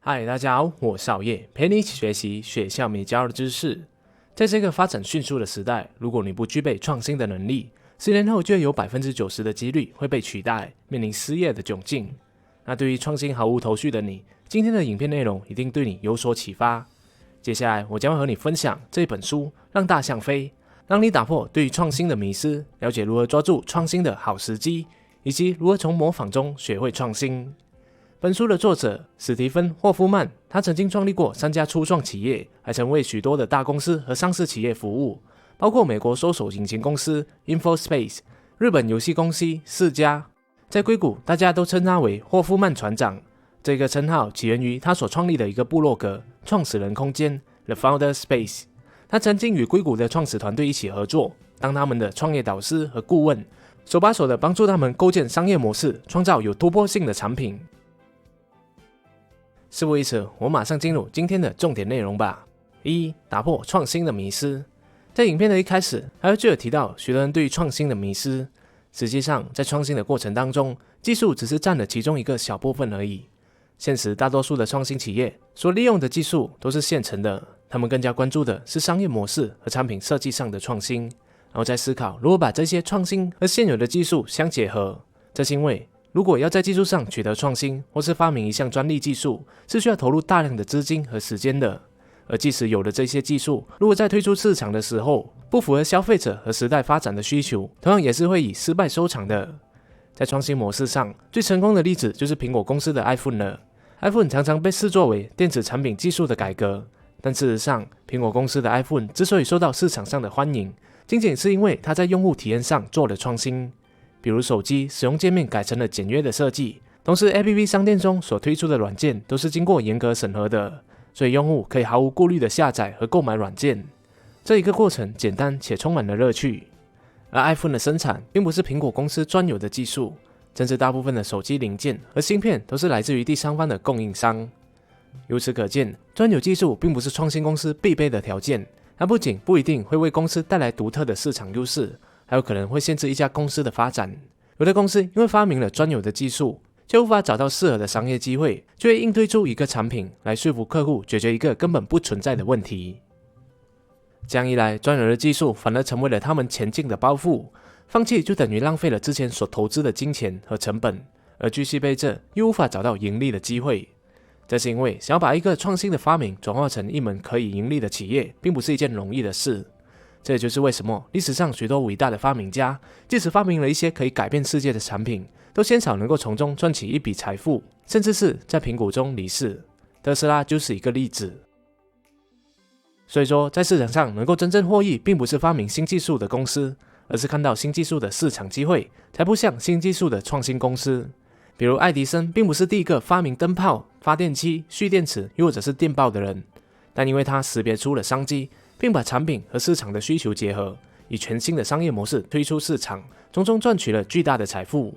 嗨，大家好，我是少爷，陪你一起学习学校没教的知识。在这个发展迅速的时代，如果你不具备创新的能力，10年后就有90%的几率会被取代，面临失业的窘境。那对于创新毫无头绪的你，今天的影片内容一定对你有所启发。接下来我将会和你分享这本书《让大象飞》，让你打破对于创新的迷思，了解如何抓住创新的好时机，以及如何从模仿中学会创新。本书的作者史蒂芬·霍夫曼，他曾经创立过3家初创企业，还曾为许多的大公司和上市企业服务，包括美国搜索引擎公司 InfoSpace、日本游戏公司世嘉。在硅谷，大家都称他为霍夫曼船长。这个称号起源于他所创立的一个部落格——创始人空间 The Founder Space。他曾经与硅谷的创始团队一起合作，当他们的创业导师和顾问，手把手的帮助他们构建商业模式，创造有突破性的产品。事不宜迟，我马上进入今天的重点内容吧。1. 打破创新的迷思。在影片的一开始，还就有提到许多人对于创新的迷思。实际上，在创新的过程当中，技术只是占了其中一个小部分而已。现实大多数的创新企业所利用的技术都是现成的，他们更加关注的是商业模式和产品设计上的创新，然后再思考如何把这些创新和现有的技术相结合。这是因为如果要在技术上取得创新，或是发明一项专利技术，是需要投入大量的资金和时间的。而即使有了这些技术，如果在推出市场的时候不符合消费者和时代发展的需求，同样也是会以失败收场的。在创新模式上，最成功的例子就是苹果公司的 iPhone 了。iPhone 常常被视作为电子产品技术的改革，但事实上，苹果公司的 iPhone 之所以受到市场上的欢迎，仅仅是因为它在用户体验上做了创新。比如手机使用界面改成了简约的设计，同时 App 商店中所推出的软件都是经过严格审核的，所以用户可以毫无顾虑的下载和购买软件。这一个过程简单且充满了乐趣。而 iPhone 的生产并不是苹果公司专有的技术，甚至大部分的手机零件和芯片都是来自于第三方的供应商。由此可见，专有技术并不是创新公司必备的条件，它不仅不一定会为公司带来独特的市场优势，还有可能会限制一家公司的发展。有的公司因为发明了专有的技术，就无法找到适合的商业机会，就会硬推出一个产品来说服客户解决一个根本不存在的问题。这样一来，专有的技术反而成为了他们前进的包袱，放弃就等于浪费了之前所投资的金钱和成本，而继续备着又无法找到盈利的机会。这是因为想要把一个创新的发明转化成一门可以盈利的企业，并不是一件容易的事。这也就是为什么历史上许多伟大的发明家，即使发明了一些可以改变世界的产品，都鲜少能够从中赚取一笔财富，甚至是在苹果中离世。特斯拉就是一个例子。所以说，在市场上能够真正获益，并不是发明新技术的公司，而是看到新技术的市场机会，才步向新技术的创新公司。比如爱迪生并不是第一个发明灯泡、发电机、蓄电池又或者是电报的人，但因为他识别出了商机，并把产品和市场的需求结合，以全新的商业模式推出市场，从中赚取了巨大的财富。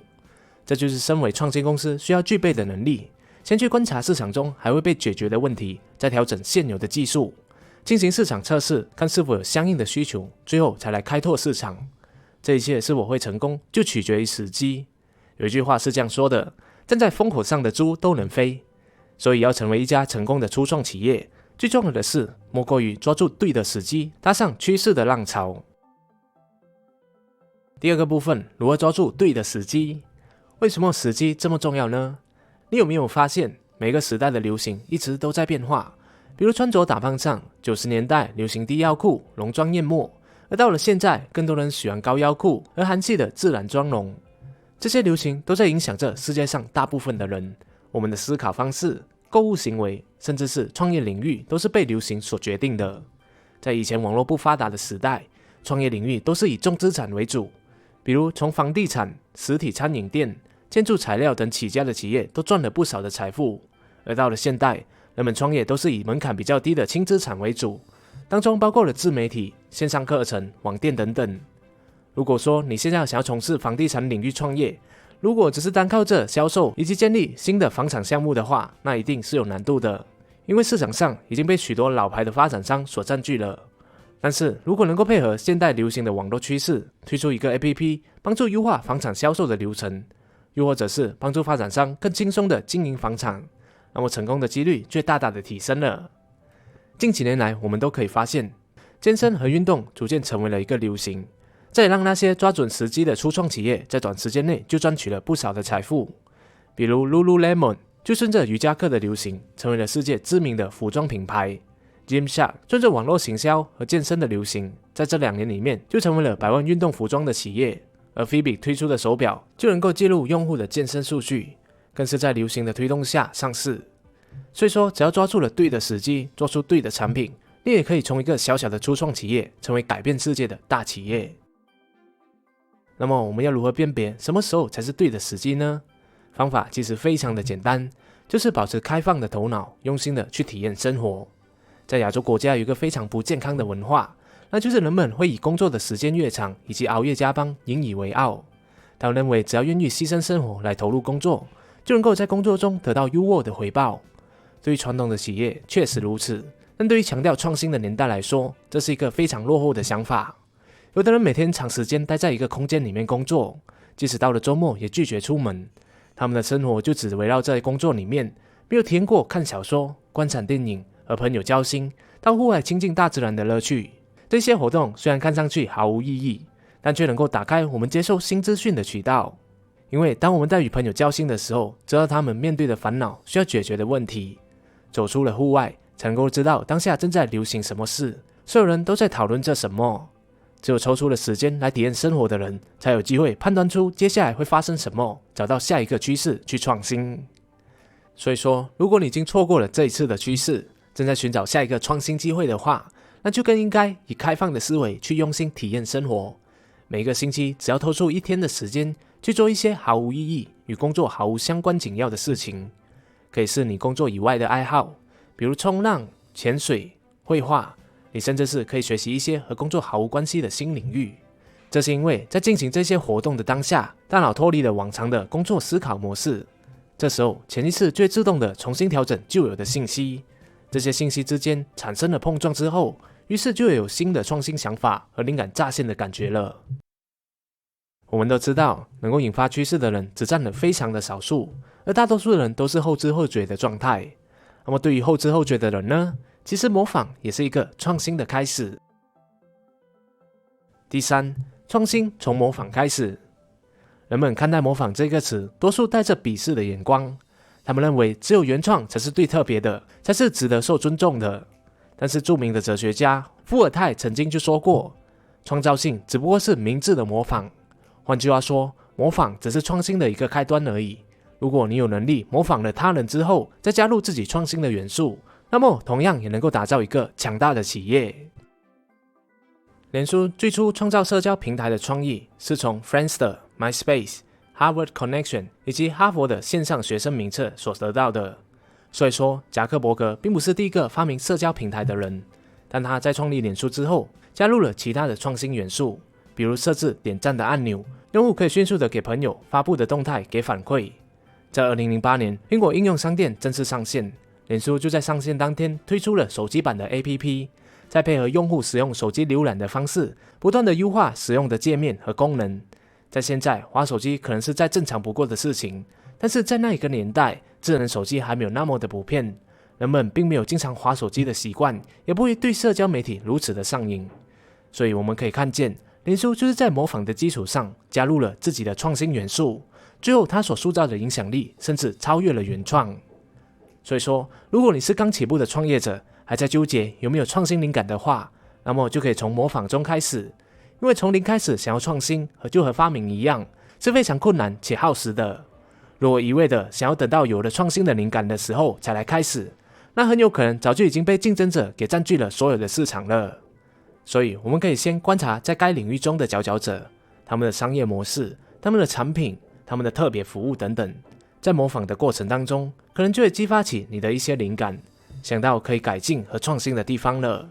这就是身为创新公司需要具备的能力，先去观察市场中还未被解决的问题，再调整现有的技术，进行市场测试，看是否有相应的需求，最后才来开拓市场。这一切是否会成功，就取决于时机。有一句话是这样说的：站在风口上的猪都能飞。所以要成为一家成功的初创企业，最重要的是莫过于抓住对的时机，搭上趋势的浪潮。第二个部分，如何抓住对的时机？为什么时机这么重要呢？你有没有发现，每个时代的流行一直都在变化？比如穿着打扮上，90年代流行低腰裤、浓妆艳抹，而到了现在，更多人喜欢高腰裤和韩系的自然妆容。这些流行都在影响着世界上大部分的人，我们的思考方式、购物行为，甚至是创业领域，都是被流行所决定的。在以前网络不发达的时代，创业领域都是以重资产为主，比如从房地产、实体餐饮店、建筑材料等起家的企业都赚了不少的财富。而到了现代，人们创业都是以门槛比较低的轻资产为主，当中包括了自媒体、线上课程、网店等等。如果说你现在想要从事房地产领域创业，如果只是单靠着销售以及建立新的房产项目的话，那一定是有难度的，因为市场上已经被许多老牌的发展商所占据了。但是如果能够配合现代流行的网络趋势，推出一个 APP 帮助优化房产销售的流程，又或者是帮助发展商更轻松的经营房产，那么成功的几率就大大的提升了。近几年来，我们都可以发现，健身和运动逐渐成为了一个流行，这也让那些抓准时机的初创企业在短时间内就赚取了不少的财富。比如 Lululemon 就顺着瑜伽课的流行，成为了世界知名的服装品牌。Gymshark 顺着网络行销和健身的流行，在这2年里面就成为了百万运动服装的企业。而 Fitbit 推出的手表就能够记录用户的健身数据，更是在流行的推动下上市。所以说，只要抓住了对的时机，做出对的产品，你也可以从一个小小的初创企业成为改变世界的大企业。那么我们要如何辨别什么时候才是对的时机呢？方法其实非常的简单，就是保持开放的头脑，用心的去体验生活。在亚洲国家有一个非常不健康的文化，那就是人们会以工作的时间越长以及熬夜加班引以为傲。他们认为只要愿意牺牲生活来投入工作，就能够在工作中得到优渥的回报。对于传统的企业确实如此，但对于强调创新的年代来说，这是一个非常落后的想法。有的人每天长时间待在一个空间里面工作，即使到了周末也拒绝出门，他们的生活就只围绕在工作里面，没有体验过看小说、观赏电影、和朋友交心、到户外亲近大自然的乐趣。这些活动虽然看上去毫无意义，但却能够打开我们接受新资讯的渠道。因为当我们在与朋友交心的时候，知道他们面对的烦恼、需要解决的问题，走出了户外，才能够知道当下正在流行什么事，所有人都在讨论着什么。只有抽出了时间来体验生活的人，才有机会判断出接下来会发生什么，找到下一个趋势去创新。所以说，如果你已经错过了这一次的趋势，正在寻找下一个创新机会的话，那就更应该以开放的思维去用心体验生活。每个星期只要抽出1天的时间，去做一些毫无意义、与工作毫无相关紧要的事情，可以是你工作以外的爱好，比如冲浪、潜水、绘画，你甚至是可以学习一些和工作毫无关系的新领域。这是因为在进行这些活动的当下，大脑脱离了往常的工作思考模式，这时候潜意识就会自动的重新调整旧有的信息，这些信息之间产生了碰撞之后，于是就有新的创新想法和灵感乍现的感觉了。我们都知道，能够引发趋势的人只占了非常的少数，而大多数的人都是后知后觉的状态。那么对于后知后觉的人呢，其实模仿也是一个创新的开始。第3，创新从模仿开始。人们看待模仿这个词，多数带着鄙视的眼光，他们认为只有原创才是最特别的，才是值得受尊重的。但是著名的哲学家伏尔泰曾经就说过，创造性只不过是明智的模仿。换句话说，模仿只是创新的一个开端而已。如果你有能力模仿了他人之后，再加入自己创新的元素，那么同样也能够打造一个强大的企业。脸书最初创造社交平台的创意是从 Friendster、MySpace、Harvard Connection 以及哈佛的线上学生名册所得到的。所以说，扎克伯格并不是第一个发明社交平台的人，但他在创立脸书之后，加入了其他的创新元素，比如设置点赞的按钮，用户可以迅速的给朋友发布的动态给反馈。在2008年，苹果应用商店正式上线，脸书就在上线当天推出了手机版的 APP， 再配合用户使用手机浏览的方式，不断的优化使用的界面和功能。在现在，滑手机可能是再正常不过的事情，但是在那一个年代，智能手机还没有那么的普遍，人们并没有经常滑手机的习惯，也不会对社交媒体如此的上瘾。所以我们可以看见，脸书就是在模仿的基础上加入了自己的创新元素，最后他所塑造的影响力甚至超越了原创。所以说，如果你是刚起步的创业者，还在纠结有没有创新灵感的话，那么就可以从模仿中开始。因为从零开始想要创新，就和发明一样，是非常困难且耗时的。如果一味的想要等到有了创新的灵感的时候才来开始，那很有可能早就已经被竞争者给占据了所有的市场了。所以我们可以先观察在该领域中的佼佼者，他们的商业模式、他们的产品、他们的特别服务等等，在模仿的过程当中，可能就会激发起你的一些灵感，想到可以改进和创新的地方了。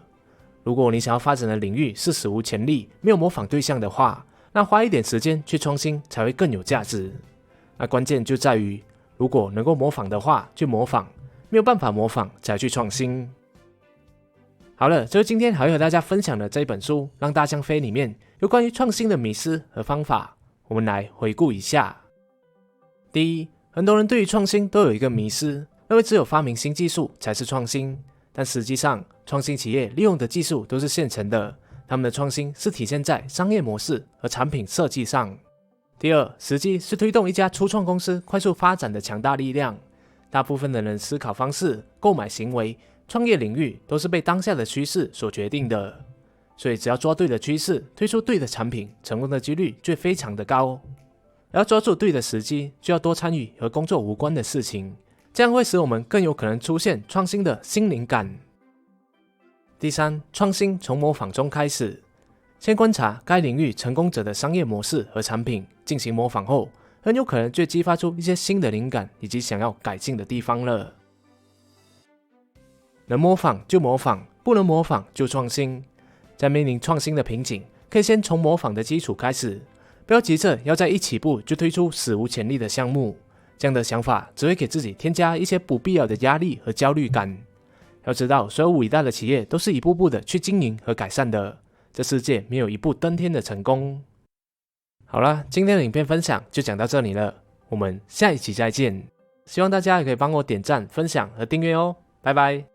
如果你想要发展的领域是史无前例，没有模仿对象的话，那花一点时间去创新才会更有价值。那关键就在于，如果能够模仿的话，就模仿；没有办法模仿，才去创新。好了，这是今天还会和大家分享的这一本书《让大象飞》里面有关于创新的迷思和方法，我们来回顾一下。第一，很多人对于创新都有一个迷思，认为只有发明新技术才是创新，但实际上创新企业利用的技术都是现成的，他们的创新是体现在商业模式和产品设计上。第二，时机是推动一家初创公司快速发展的强大力量。大部分的人思考方式、购买行为、创业领域都是被当下的趋势所决定的，所以只要抓对了趋势，推出对的产品，成功的几率就非常的高。而要抓住对的时机，就要多参与和工作无关的事情，这样会使我们更有可能出现创新的新灵感。第三，创新从模仿中开始。先观察该领域成功者的商业模式和产品，进行模仿后，很有可能就激发出一些新的灵感以及想要改进的地方了。能模仿就模仿，不能模仿就创新。在面临创新的瓶颈，可以先从模仿的基础开始，不要急着要在一起步就推出史无前例的项目，这样的想法只会给自己添加一些不必要的压力和焦虑感。要知道，所有伟大的企业都是一步步的去经营和改善的，这世界没有一步登天的成功。好啦，今天的影片分享就讲到这里了，我们下一期再见。希望大家也可以帮我点赞、分享和订阅哦，拜拜。